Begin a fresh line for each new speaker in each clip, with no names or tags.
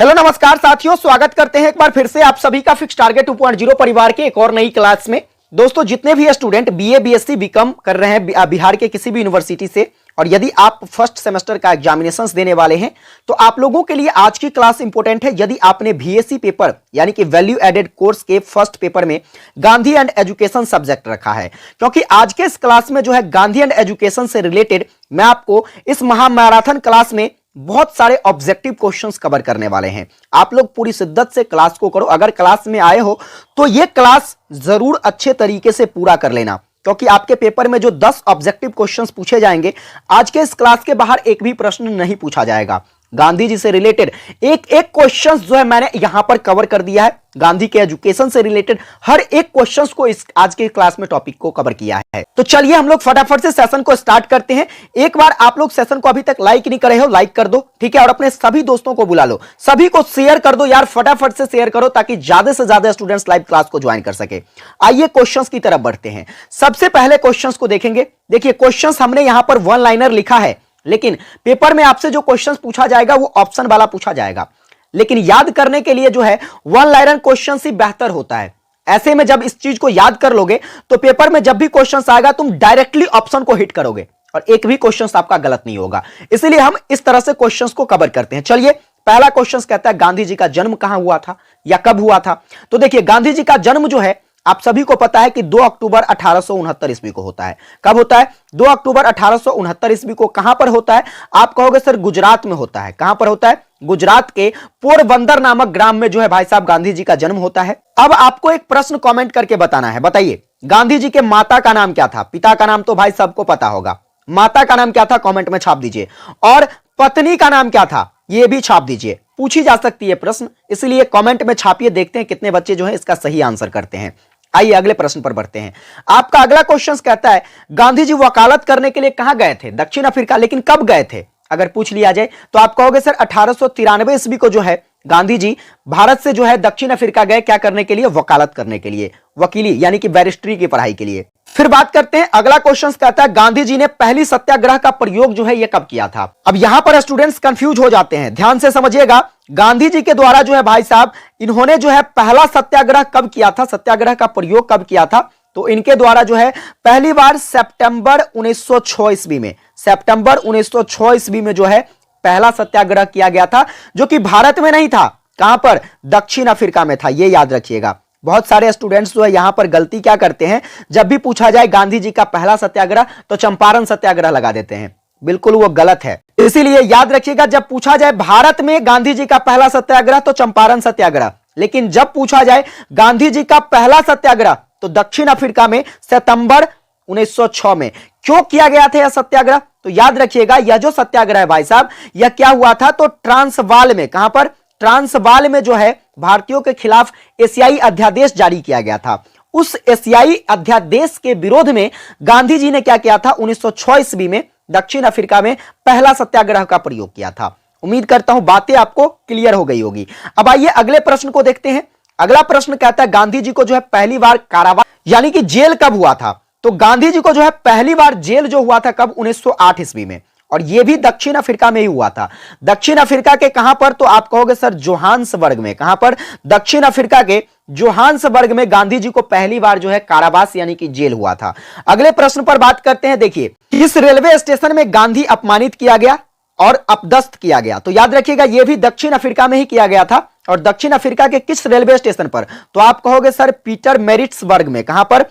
Hello नमस्कार साथियों, स्वागत करते हैं एक बार फिर से आप सभी का फिक्स टारगेट 2.0 परिवार के एक और नई क्लास में। दोस्तों, जितने भी स्टूडेंट बीए बीएससी बीकॉम कर रहे हैं बिहार के किसी भी यूनिवर्सिटी से, और यदि आप फर्स्ट सेमेस्टर का एग्जामिनेशंस देने वाले हैं तो आप लोगों के लिए आज की क्लास इंपॉर्टेंट है। यदि आपने बीएससी पेपर यानी कि वैल्यू एडेड कोर्स के फर्स्ट पेपर में गांधी एंड एजुकेशन सब्जेक्ट रखा है, क्योंकि आज के इस क्लास में जो है गांधी एंड एजुकेशन से रिलेटेड मैं आपको इस महामैराथन क्लास में बहुत सारे ऑब्जेक्टिव क्वेश्चंस कवर करने वाले हैं। आप लोग पूरी शिद्दत से क्लास को करो। अगर क्लास में आए हो तो यह क्लास जरूर अच्छे तरीके से पूरा कर लेना, क्योंकि आपके पेपर में जो 10 ऑब्जेक्टिव क्वेश्चंस पूछे जाएंगे, आज के इस क्लास के बाहर एक भी प्रश्न नहीं पूछा जाएगा। गांधी जी से रिलेटेड एक एक क्वेश्चंस जो है मैंने यहां पर कवर कर दिया है। गांधी के एजुकेशन से रिलेटेड हर एक क्वेश्चंस को इस आज के क्लास में टॉपिक को कवर किया है। तो चलिए हम लोग फटाफट से सेशन को स्टार्ट करते हैं। एक बार आप लोग सेशन को अभी तक लाइक नहीं करे हो, लाइक कर दो, ठीक है, और अपने सभी दोस्तों को बुला लो, सभी को शेयर कर दो यार, फटाफट से शेयर करो ताकि ज्यादा से ज्यादा स्टूडेंट्स लाइव क्लास को ज्वाइन कर सके। आइए क्वेश्चंस की तरफ बढ़ते हैं। सबसे पहले क्वेश्चंस को देखेंगे। देखिए, क्वेश्चंस हमने यहां पर वन लाइनर लिखा है, लेकिन पेपर में आपसे जो क्वेश्चंस पूछा जाएगा वो ऑप्शन वाला पूछा जाएगा। लेकिन याद करने के लिए जो है वन लाइनर क्वेश्चन ही बेहतर होता है। ऐसे में जब इस चीज को याद कर लोगे तो पेपर में जब भी क्वेश्चन आएगा तुम डायरेक्टली ऑप्शन को हिट करोगे और एक भी क्वेश्चन आपका गलत नहीं होगा। इसलिए हम इस तरह से क्वेश्चन को कवर करते हैं। चलिए, पहला क्वेश्चन कहता है गांधी जी का जन्म कहां हुआ था या कब हुआ था। तो देखिए, गांधी जी का जन्म जो है आप सभी को पता है कि 2 अक्टूबर 1869 ईस्वी को होता है। कब होता है? 2 अक्टूबर 1869 ईस्वी को। कहां पर होता है? आप कहोगे सर गुजरात में होता है। कहां पर होता है? गुजरात के पोरबंदर नामक ग्राम में जो है भाई साहब गांधी जी का जन्म होता है। अब आपको एक प्रश्न कमेंट करके बताना है। बताइए, गांधी जी के माता का नाम क्या था? पिता का नाम तो भाई सबको पता होगा। माता का नाम क्या था? कमेंट में छाप दीजिए। और पत्नी का नाम क्या था? यह भी छाप दीजिए। पूछी जा सकती है प्रश्न, इसलिए कमेंट में छापिए। देखते हैं कितने बच्चे जो है इसका सही आंसर करते हैं। आइए अगले प्रश्न पर बढ़ते हैं। आपका अगला क्वेश्चन कहता है गांधी जी वकालत करने के लिए कहां गए थे? दक्षिण अफ्रीका। लेकिन कब गए थे अगर पूछ लिया जाए तो आप कहोगे सर 1893 ईस्वी को जो है गांधी जी भारत से जो है दक्षिण अफ्रीका गए। क्या करने के लिए? वकालत करने के लिए, वकीली यानी कि बैरिस्ट्री की पढ़ाई के लिए। फिर बात करते हैं, अगला क्वेश्चन कहता है गांधी जी ने पहली सत्याग्रह का प्रयोग जो है यह कब किया था? अब यहां पर स्टूडेंट्स कंफ्यूज हो जाते हैं, ध्यान से समझिएगा। गांधी जी के द्वारा जो है भाई साहब इन्होंने जो है पहला सत्याग्रह कब किया था, सत्याग्रह का प्रयोग कब किया था? तो इनके द्वारा जो है पहली बार सितंबर 1906 ईस्वी में, सितंबर 1906 ईस्वी में जो है पहला सत्याग्रह किया गया था, जो कि भारत में नहीं था। कहां पर? दक्षिण अफ्रीका में था। यह याद रखिएगा। बहुत सारे स्टूडेंट्स जो है यहां पर गलती क्या करते हैं, जब भी पूछा जाए गांधी जी का पहला सत्याग्रह तो चंपारण सत्याग्रह लगा देते हैं। बिल्कुल वो गलत है। इसीलिए याद रखिएगा, जब पूछा जाए भारत में गांधी जी का पहला सत्याग्रह तो चंपारण सत्याग्रह, लेकिन जब पूछा जाए गांधी जी का पहला सत्याग्रह तो दक्षिण अफ्रीका में सितंबर 1906 में। क्यों किया गया था यह सत्याग्रह? तो याद रखिएगा, यह जो सत्याग्रह है भाई साहब यह क्या हुआ था? तो ट्रांसवाल में। कहां पर? ट्रांसवाल में जो है भारतीयों के खिलाफ एशियाई अध्यादेश जारी किया गया था। उस एशियाई अध्यादेश के विरोध में गांधी जी ने क्या किया था? 1906 ईस्वी में दक्षिण अफ्रीका में पहला सत्याग्रह का प्रयोग किया था। उम्मीद करता हूं बातें आपको क्लियर हो गई होगी। अब आइए अगले प्रश्न को देखते हैं। अगला प्रश्न कहता है गांधी जी को जो है पहली बार कारावास यानी कि जेल कब हुआ था? तो गांधी जी को जो है पहली बार जेल जो हुआ था कब? 1908 ईस्वी में, और यह भी दक्षिण अफ्रीका में ही हुआ था। दक्षिण अफ्रीका के कहां पर? तो आप कहोगे सर जोहान्सबर्ग में। कहां पर? दक्षिण अफ्रीका के जोहान्सबर्ग में गांधी जी को पहली बार जो है कारावास यानी कि जेल हुआ था। अगले प्रश्न पर बात करते हैं। देखिए, इस रेलवे स्टेशन में गांधी अपमानित किया गया और अपदस्थ किया गया। तो याद रखिएगा यह भी दक्षिण अफ्रीका में ही किया गया था। और दक्षिण अफ्रीका के किस रेलवे स्टेशन पर? तो आप कहोगे सर पीटरमैरिट्सबर्ग में। कहां पर?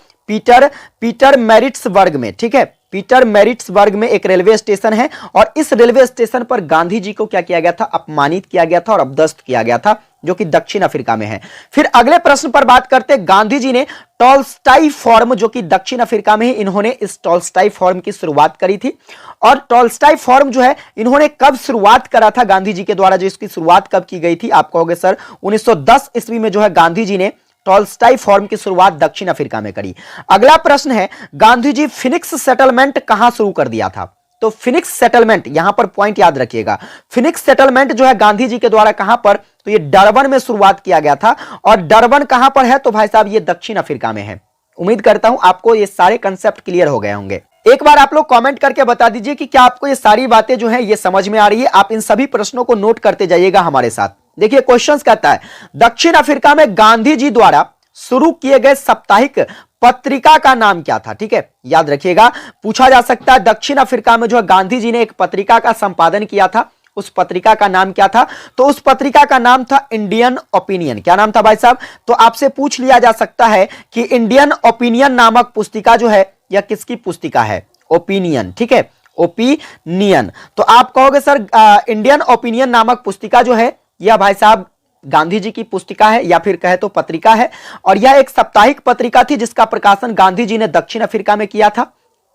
पीटरमैरिट्सबर्ग में, ठीक है। पीटरमैरिट्सबर्ग में एक रेलवे स्टेशन है और इस रेलवे स्टेशन पर गांधी जी को क्या किया गया था? अपमानित किया गया था और अपदस्थ किया गया था, जो कि दक्षिण अफ्रीका में है। फिर अगले प्रश्न पर बात करते हैं। गांधी जी ने टॉलस्टॉय फॉर्म, जो कि दक्षिण अफ्रीका में है, इन्होंने इस टॉलस्टॉय फॉर्म की शुरुआत करी थी। और टॉलस्टॉय फॉर्म जो है इन्होंने कब शुरुआत करा था गांधी जी के द्वारा? जो इसकी शुरुआत कब की गई थी? आप कहोगे सर 1910 ईस्वी में जो है गांधी जी ने टॉलस्टॉय फॉर्म की शुरुआत दक्षिण अफ्रीका में करी। अगला प्रश्न है गांधी जी फिनिक्स सेटलमेंट कहां शुरू कर दिया था? तो फिनिक्स सेटलमेंट, यहां पर पॉइंट याद रखिएगा, फिनिक्स सेटलमेंट जो है गांधी जी के द्वारा कहां पर? तो ये डरबन में शुरुआत किया गया था। और डरबन कहां पर है? तो भाई साहब ये दक्षिण अफ्रीका में है। उम्मीद करता हूं आपको ये सारे कंसेप्ट क्लियर हो गए होंगे। एक बार आप लोग कमेंट करके बता दीजिए कि क्या आपको ये सारी बातें जो है ये समझ में आ रही है। आप इन सभी प्रश्नों को नोट करते जाइएगा हमारे साथ। देखिए क्वेश्चन कहता है दक्षिण अफ्रीका में गांधी जी द्वारा शुरू किए गए साप्ताहिक पत्रिका का नाम क्या था। ठीक है, याद रखिएगा, पूछा जा सकता है दक्षिण अफ्रीका में जो है गांधी जी ने एक पत्रिका का संपादन किया था, उस पत्रिका का नाम क्या था। तो उस पत्रिका का नाम था इंडियन ओपिनियन। क्या नाम था भाई साहब? तो आपसे पूछ लिया जा सकता है कि इंडियन ओपिनियन नामक पुस्तिका जो है यह किसकी पुस्तिका है? ओपिनियन। ठीक है, ओपिनियन। तो आप कहोगे सर इंडियन ओपिनियन नामक पुस्तिका जो है यह भाई साहब गांधी जी की पुस्तिका है या फिर कहे तो पत्रिका है, और यह एक साप्ताहिक पत्रिका थी जिसका प्रकाशन गांधी जी ने दक्षिण अफ्रीका में किया था।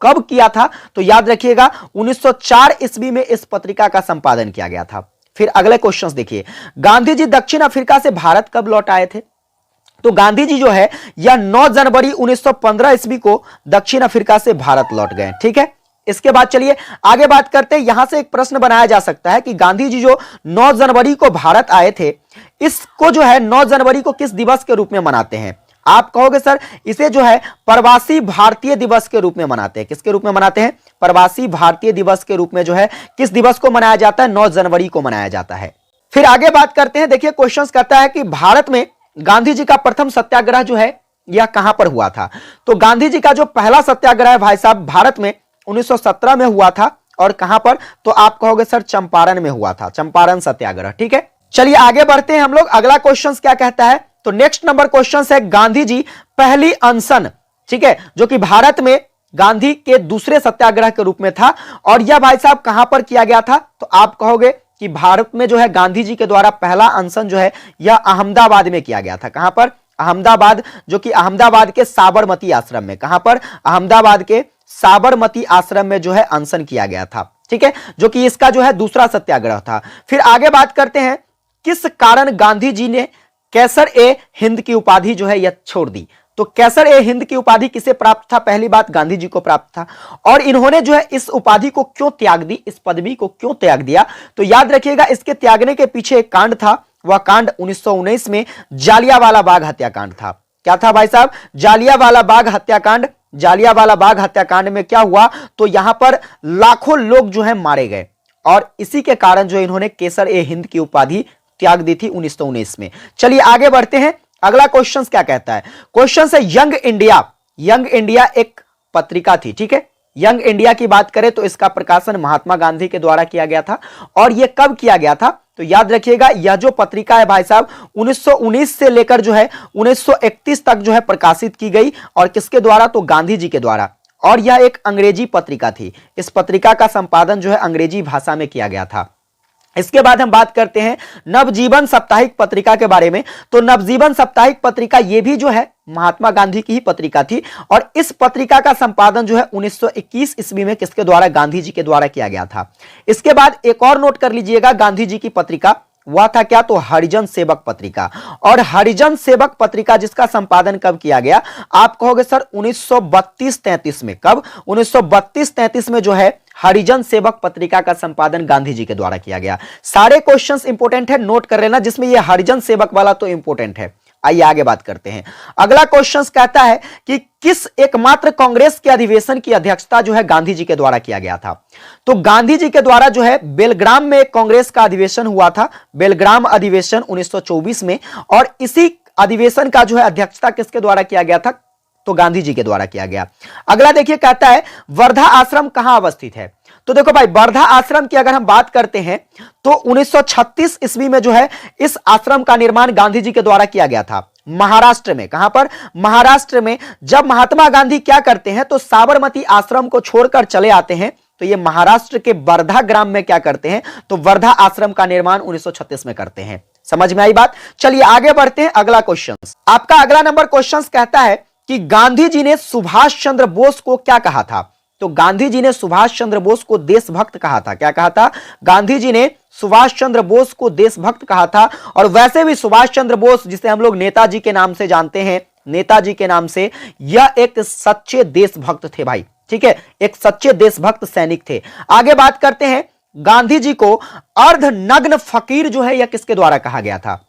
कब किया था? तो याद रखिएगा 1904 ईस्वी में इस पत्रिका का संपादन किया गया था। फिर अगले क्वेश्चंस देखिए, गांधी जी दक्षिण अफ्रीका से भारत कब लौट आए थे? तो गांधी जी जो है यह 9 जनवरी 1915 ईस्वी को दक्षिण अफ्रीका से भारत लौट गए। ठीक है, इसके बाद चलिए आगे बात करते हैं। यहां से एक प्रश्न बनाया जा सकता है कि गांधी जी जो 9 जनवरी को भारत आए थे, इसको जो है 9 जनवरी को किस दिवस के रूप में मनाते हैं? आप कहोगे सर इसे जो है प्रवासी भारतीय दिवस के रूप में मनाते हैं। किसके रूप में मनाते हैं? प्रवासी भारतीय दिवस के रूप में जो है किस दिवस को मनाया जाता है? 9 जनवरी को मनाया जाता है। फिर आगे बात करते हैं। देखिए क्वेश्चन कहता है कि भारत में गांधी जी का प्रथम सत्याग्रह जो है यह कहां पर हुआ था? तो गांधी जी का जो पहला सत्याग्रह है भाई साहब भारत में 1917 में हुआ था, और कहां पर? तो आप कहोगे सर चंपारण में हुआ था, चंपारण सत्याग्रह। ठीक है, चलिए आगे बढ़ते हैं हम लोग। अगला क्वेश्चन क्या कहता है? तो नेक्स्ट नंबर क्वेश्चन है गांधी जी पहली अनशन, ठीक है, जो कि भारत में गांधी के दूसरे सत्याग्रह के रूप में था, और यह भाई साहब कहां पर किया गया था? तो आप कहोगे कि भारत में जो है गांधी जी के द्वारा पहला अनशन जो है यह अहमदाबाद में किया गया था। कहां पर? अहमदाबाद, जो कि अहमदाबाद के साबरमती आश्रम में। कहां पर? अहमदाबाद के साबरमती आश्रम में जो है अनशन किया गया था। ठीक है, जो कि इसका जो है दूसरा सत्याग्रह था। फिर आगे बात करते हैं, किस कारण गांधी जी ने कैसर ए हिंद की उपाधि जो है यह छोड़ दी? तो कैसर ए हिंद की उपाधि किसे प्राप्त था? पहली बात गांधी जी को प्राप्त था, और इन्होंने जो है इस उपाधि को क्यों त्याग दी, इस पदवी को क्यों त्याग दिया? तो याद रखिएगा इसके त्यागने के पीछे एक कांड था, वह कांड 1919 में जालियांवाला बाग हत्याकांड था। क्या था भाई साहब? जालियांवाला बाग हत्याकांड। जालियांवाला बाग हत्याकांड में क्या हुआ? तो यहां पर लाखों लोग जो है मारे गए, और इसी के कारण जो इन्होंने केसर ए हिंद की उपाधि त्याग दी थी 1919 में। चलिए आगे बढ़ते हैं। अगला क्वेश्चन क्या कहता है? क्वेश्चन है यंग इंडिया। यंग इंडिया एक पत्रिका थी। ठीक है, यंग इंडिया की बात करें तो इसका प्रकाशन महात्मा गांधी के द्वारा किया गया था, और यह कब किया गया था? तो याद रखिएगा यह जो पत्रिका है भाई साहब 1919 से लेकर जो है 1931 तक जो है प्रकाशित की गई, और किसके द्वारा? तो गांधी जी के द्वारा, और यह एक अंग्रेजी पत्रिका थी। इस पत्रिका का संपादन जो है अंग्रेजी भाषा में किया गया था। इसके बाद हम बात करते हैं नवजीवन साप्ताहिक पत्रिका के बारे में। तो नवजीवन साप्ताहिक पत्रिका ये भी जो है महात्मा गांधी की ही पत्रिका थी, और इस पत्रिका का संपादन जो है 1921 ईस्वी में किसके द्वारा? गांधी जी के द्वारा किया गया था। इसके बाद एक और नोट कर लीजिएगा, गांधी जी की पत्रिका वह था क्या? तो हरिजन सेवक पत्रिका। और हरिजन सेवक पत्रिका जिसका संपादन कब किया गया? आप कहोगे सर 1932-33 में। कब? 1932-33 में जो है हरिजन सेवक पत्रिका का संपादन गांधी जी के द्वारा किया गया। सारे क्वेश्चंस इंपोर्टेंट है, नोट कर लेना, जिसमें यह हरिजन सेवक वाला तो इंपोर्टेंट है। आइए आगे बात करते हैं। अगला क्वेश्चन कहता है कि किस एकमात्र कांग्रेस के अधिवेशन की अध्यक्षता जो है गांधी जी के द्वारा किया गया था? तो गांधी जी के द्वारा जो है बेलग्राम में एक कांग्रेस का अधिवेशन हुआ था, बेलग्राम अधिवेशन 1924 में, और इसी अधिवेशन का जो है अध्यक्षता किसके द्वारा किया गया था? तो गांधी जी के द्वारा किया गया। अगला देखिए कहता है वर्धा आश्रम कहां अवस्थित है? तो देखो भाई वर्धा आश्रम की अगर हम बात करते हैं तो 1936 ईस्वी में जो है इस आश्रम का निर्माण गांधी जी के द्वारा किया गया था, महाराष्ट्र में। कहां पर? महाराष्ट्र में। जब महात्मा गांधी क्या करते हैं तो साबरमती आश्रम को छोड़कर चले आते हैं, तो ये महाराष्ट्र के वर्धा ग्राम में क्या करते हैं? तो वर्धा आश्रम का निर्माण 1936 में करते हैं। समझ में आई बात? चलिए आगे बढ़ते हैं। अगला क्वेश्चन, आपका अगला नंबर क्वेश्चन कहता है कि गांधी जी ने सुभाष चंद्र बोस को क्या कहा था? तो गांधी जी ने सुभाष चंद्र बोस को देशभक्त कहा था। क्या कहा था? गांधी जी ने सुभाष चंद्र बोस को देशभक्त कहा था। और वैसे भी सुभाष चंद्र बोस, जिसे हम लोग नेताजी के नाम से जानते हैं, नेताजी के नाम से, यह एक सच्चे देशभक्त थे भाई। ठीक है, एक सच्चे देशभक्त सैनिक थे। आगे बात करते हैं, गांधी जी को अर्धनग्न फकीर जो है यह किसके द्वारा कहा गया था?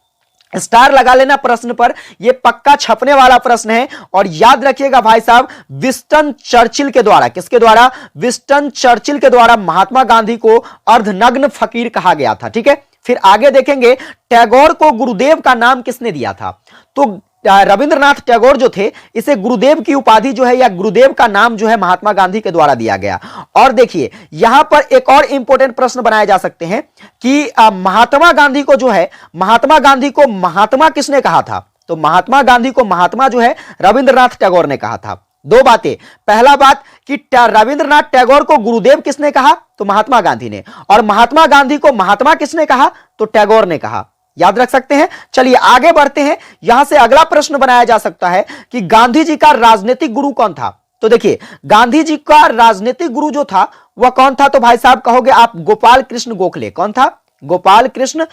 स्टार लगा लेना प्रश्न पर, यह पक्का छपने वाला प्रश्न है। और याद रखिएगा भाई साहब विंस्टन चर्चिल के द्वारा, किसके द्वारा? विंस्टन चर्चिल के द्वारा महात्मा गांधी को अर्धनग्न फकीर कहा गया था। ठीक है, फिर आगे देखेंगे टैगोर को गुरुदेव का नाम किसने दिया था। तो रविंद्रनाथ टैगोर जो थे, इसे गुरुदेव की उपाधि जो है या गुरुदेव का नाम जो है महात्मा गांधी के द्वारा दिया गया। और देखिए यहां पर एक और इंपॉर्टेंट प्रश्न बनाए जा सकते हैं कि महात्मा गांधी को जो है, महात्मा गांधी को महात्मा किसने कहा था। तो महात्मा गांधी को महात्मा जो है रविंद्रनाथ टैगोर ने कहा था। दो बातें, पहला बात कि रविंद्रनाथ टैगोर को गुरुदेव किसने कहा, तो महात्मा गांधी ने, और महात्मा गांधी को महात्मा किसने कहा, तो टैगोर ने कहा। याद रख सकते हैं। चलिए आगे बढ़ते हैं। यहां से अगला प्रश्न बनाया जा सकता है कि गांधी जी का राजनीतिक गुरु कौन था। तो देखिए गांधी जी का राजनीतिक गुरु जो था वह कौन था, तो भाई साहब कहोगे आप गोपाल कृष्ण गोखले। कौन था, गोपाल कृष्ण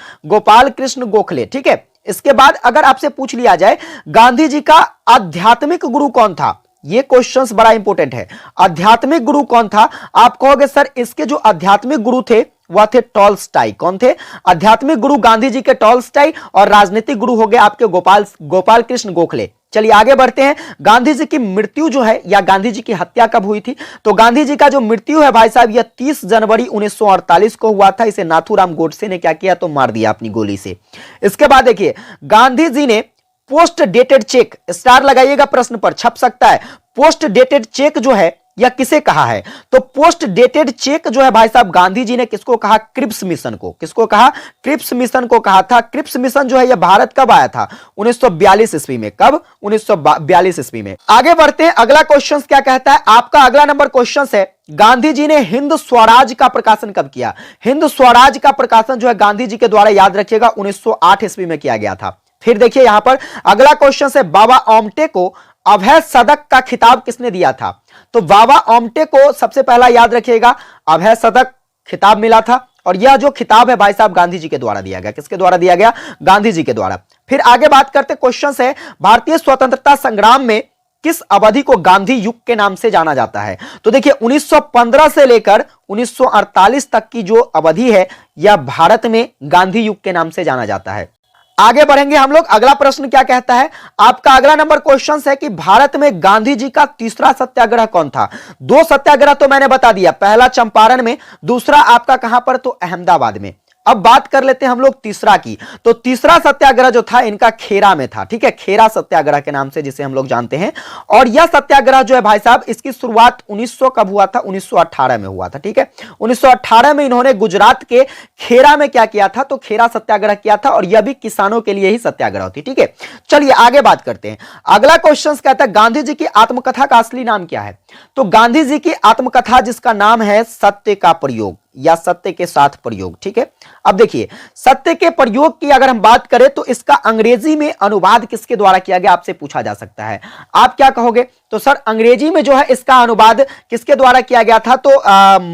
गोखले, ठीक है। इसके बाद अगर आपसे पूछ लिया जाए गांधी जी का आध्यात्मिक गुरु कौन था, यह क्वेश्चंस बड़ा इंपॉर्टेंट है। आध्यात्मिक गुरु कौन था, आप कहोगे सर इसके जो आध्यात्मिक गुरु थे वह थे टॉलस्टॉय। कौन थे, आध्यात्मिक गुरु गांधी जी के टॉलस्टॉय, और राजनीतिक गुरु हो गए आपके गोपाल कृष्ण गोखले। चलिए आगे बढ़ते हैं। गांधी जी की मृत्यु जो है या गांधी जी की हत्या कब हुई थी, तो गांधी जी का जो मृत्यु है भाई साहब यह 30 जनवरी 1948 को हुआ था। इसे नाथूराम गोडसे ने क्या किया, तो मार दिया अपनी गोली से। इसके बाद देखिए गांधी जी ने पोस्ट डेटेड चेक, स्टार लगाइएगा प्रश्न पर, छप सकता है। पोस्ट डेटेड चेक जो है यह किसे कहा है, तो पोस्ट डेटेड चेक जो है भाई साहब गांधी जी ने किसको कहा, क्रिप्स मिशन को। किसको कहा, क्रिप्स मिशन को कहा था। क्रिप्स मिशन जो है यह भारत कब आया था, 1942 ईस्वी में। कब, 1942 ईस्वी में। आगे बढ़ते हैं। अगला क्वेश्चन क्या कहता है, आपका अगला नंबर क्वेश्चन है गांधी जी ने हिंद स्वराज का प्रकाशन कब किया। हिंद स्वराज का प्रकाशन जो है गांधी जी के द्वारा, याद रखिएगा, 1908 ईस्वी में किया गया था। फिर देखिए यहां पर अगला क्वेश्चन है बाबा आमटे को अभय सदक का खिताब किसने दिया था। तो बाबा आमटे को सबसे पहला याद रखिएगा अभय सदक खिताब मिला था, और यह जो खिताब है भाई साहब गांधी जी के द्वारा दिया गया। किसके द्वारा दिया गया, गांधी जी के द्वारा। फिर आगे बात करते क्वेश्चन है भारतीय स्वतंत्रता संग्राम में किस अवधि को गांधी युग के नाम से जाना जाता है। तो देखिए 1915 से लेकर 1948 तक की जो अवधि है यह भारत में गांधी युग के नाम से जाना जाता है। आगे बढ़ेंगे हम लोग। अगला प्रश्न क्या कहता है, आपका अगला नंबर क्वेश्चन है कि भारत में गांधी जी का तीसरा सत्याग्रह कौन था। दो सत्याग्रह तो मैंने बता दिया, पहला चंपारण में, दूसरा आपका कहां पर, तो अहमदाबाद में। अब बात कर लेते हैं हम लोग तीसरा की। तो तीसरा सत्याग्रह जो था इनका खेरा में था, ठीक है, खेरा सत्याग्रह के नाम से जिसे हम लोग जानते हैं। और यह सत्याग्रह जो है भाई साहब इसकी शुरुआत 1900 कब हुआ था, 1918 में हुआ था, ठीक है। 1918 में इन्होंने गुजरात के खेरा में क्या किया था, तो खेरा सत्याग्रह किया था, और यह भी किसानों के लिए ही सत्याग्रह थी, ठीक है। चलिए आगे बात करते हैं। अगला क्वेश्चन कहता है गांधी जी की आत्मकथा का असली नाम क्या है। तो गांधी जी की आत्मकथा जिसका नाम है सत्य का प्रयोग या सत्य के साथ प्रयोग, ठीक है। अब देखिए सत्य के प्रयोग की अगर हम बात करें तो इसका अंग्रेजी में अनुवाद किसके द्वारा किया गया, आपसे पूछा जा सकता है। आप क्या कहोगे, तो सर अंग्रेजी में जो है इसका अनुवाद किसके द्वारा किया गया था, तो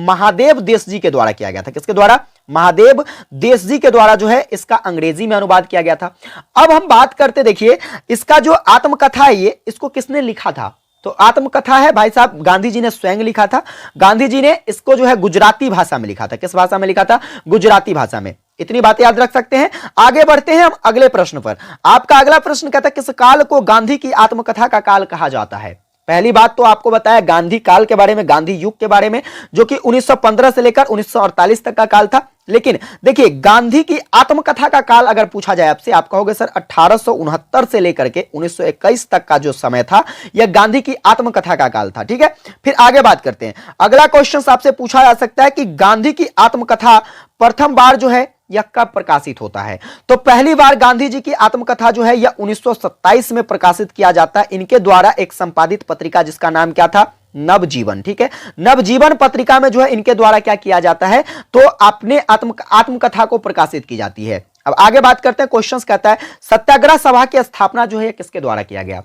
महादेव देश जी के द्वारा किया गया था। किसके द्वारा, महादेव देश जी के द्वारा जो है इसका अंग्रेजी में अनुवाद किया गया था। अब हम बात करते, देखिए इसका जो आत्मकथा है ये, इसको किसने लिखा था। तो आत्मकथा है भाई साहब गांधी जी ने स्वयं लिखा था। गांधी जी ने इसको जो है गुजराती भाषा में लिखा था। किस भाषा में लिखा था, गुजराती भाषा में। इतनी बातें याद रख सकते हैं। आगे बढ़ते हैं हम अगले प्रश्न पर। आपका अगला प्रश्न कहता है किस काल को गांधी की आत्मकथा का काल कहा जाता है। पहली बात तो आपको बताया गांधी काल के बारे में, गांधी युग के बारे में, जो कि 1915 से लेकर 1948 तक का काल था। लेकिन देखिए गांधी की आत्मकथा का काल अगर पूछा जाए आपसे, आप कहोगे सर 1869 से लेकर के 1921 तक का जो समय था यह गांधी की आत्मकथा का काल था, ठीक है। फिर आगे बात करते हैं। अगला क्वेश्चन आपसे पूछा जा सकता है कि गांधी की आत्मकथा प्रथम बार जो है यह कब प्रकाशित होता है। तो पहली बार गांधी जी की आत्मकथा जो है यह 1927 में प्रकाशित किया जाता है इनके द्वारा, एक संपादित पत्रिका जिसका नाम क्या था, नवजीवन, ठीक है। नवजीवन पत्रिका में जो है इनके द्वारा क्या किया जाता है, तो अपने आत्मकथा को प्रकाशित की जाती है। अब आगे बात करते हैं। क्वेश्चन कहता है सत्याग्रह सभा की स्थापना जो है किसके द्वारा किया गया।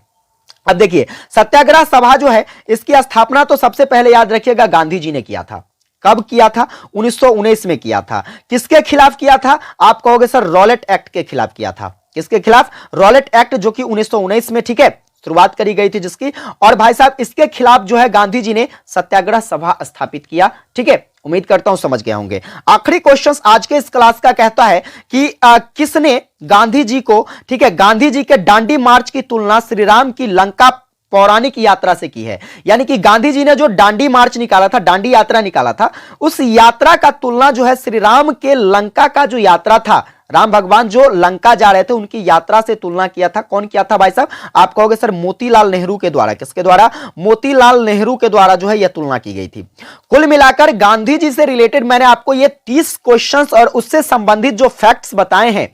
अब देखिए सत्याग्रह सभा जो है इसकी स्थापना तो सबसे पहले याद रखिएगा गांधी जी ने किया था। कब किया था, 1919 में किया था। किसके खिलाफ किया था, आप कहोगे सर रॉलेट एक्ट के खिलाफ किया था। किसके खिलाफ, रॉलेट एक्ट, जो कि 1919 में, ठीक है, शुरुआत करी गई थी जिसकी। और भाई साहब इसके खिलाफ जो है गांधी जी ने सत्याग्रह सभा स्थापित किया, ठीक है। उम्मीद करता हूं समझ गए होंगे। आखिरी क्वेश्चन आज के इस क्लास का कहता है कि किसने गांधी जी को, ठीक है, गांधी जी के दांडी मार्च की तुलना श्री राम की लंका पौराणिक यात्रा से की है। यानी कि गांधी जी ने जो दांडी मार्च निकाला था, दांडी यात्रा निकाला था, उस यात्रा का तुलना जो है श्री राम के लंका का जो यात्रा था, राम भगवान जो लंका जा रहे थे उनकी यात्रा से तुलना किया था। कौन किया था भाई साहब? आप कहोगे सर मोतीलाल नेहरू के द्वारा। किसके द्वारा? मोतीलाल नेहरू के द्वारा जो है यह तुलना की गई थी। कुल मिलाकर गांधी जी से रिलेटेड मैंने आपको ये 30 क्वेश्चंस और उससे संबंधित जो फैक्ट्स बताए हैं,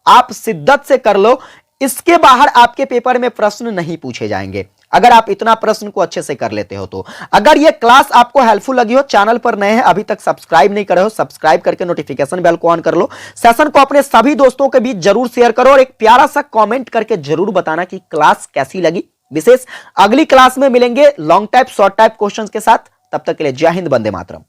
आप शिद्दत से कर लो। इसके बाहर आपके पेपर में प्रश्न नहीं पूछे जाएंगे अगर आप इतना प्रश्न को अच्छे से कर लेते हो तो। अगर यह क्लास आपको हेल्पफुल लगी हो, चैनल पर नए हैं, अभी तक सब्सक्राइब नहीं करे हो, सब्सक्राइब करके नोटिफिकेशन बेल को ऑन कर लो। सेशन को अपने सभी दोस्तों के बीच जरूर शेयर करो और एक प्यारा सा कमेंट करके जरूर बताना कि क्लास कैसी लगी। विशेष अगली क्लास में मिलेंगे long type short type questions के साथ। तब तक के लिए जय हिंद, वंदे मातरम।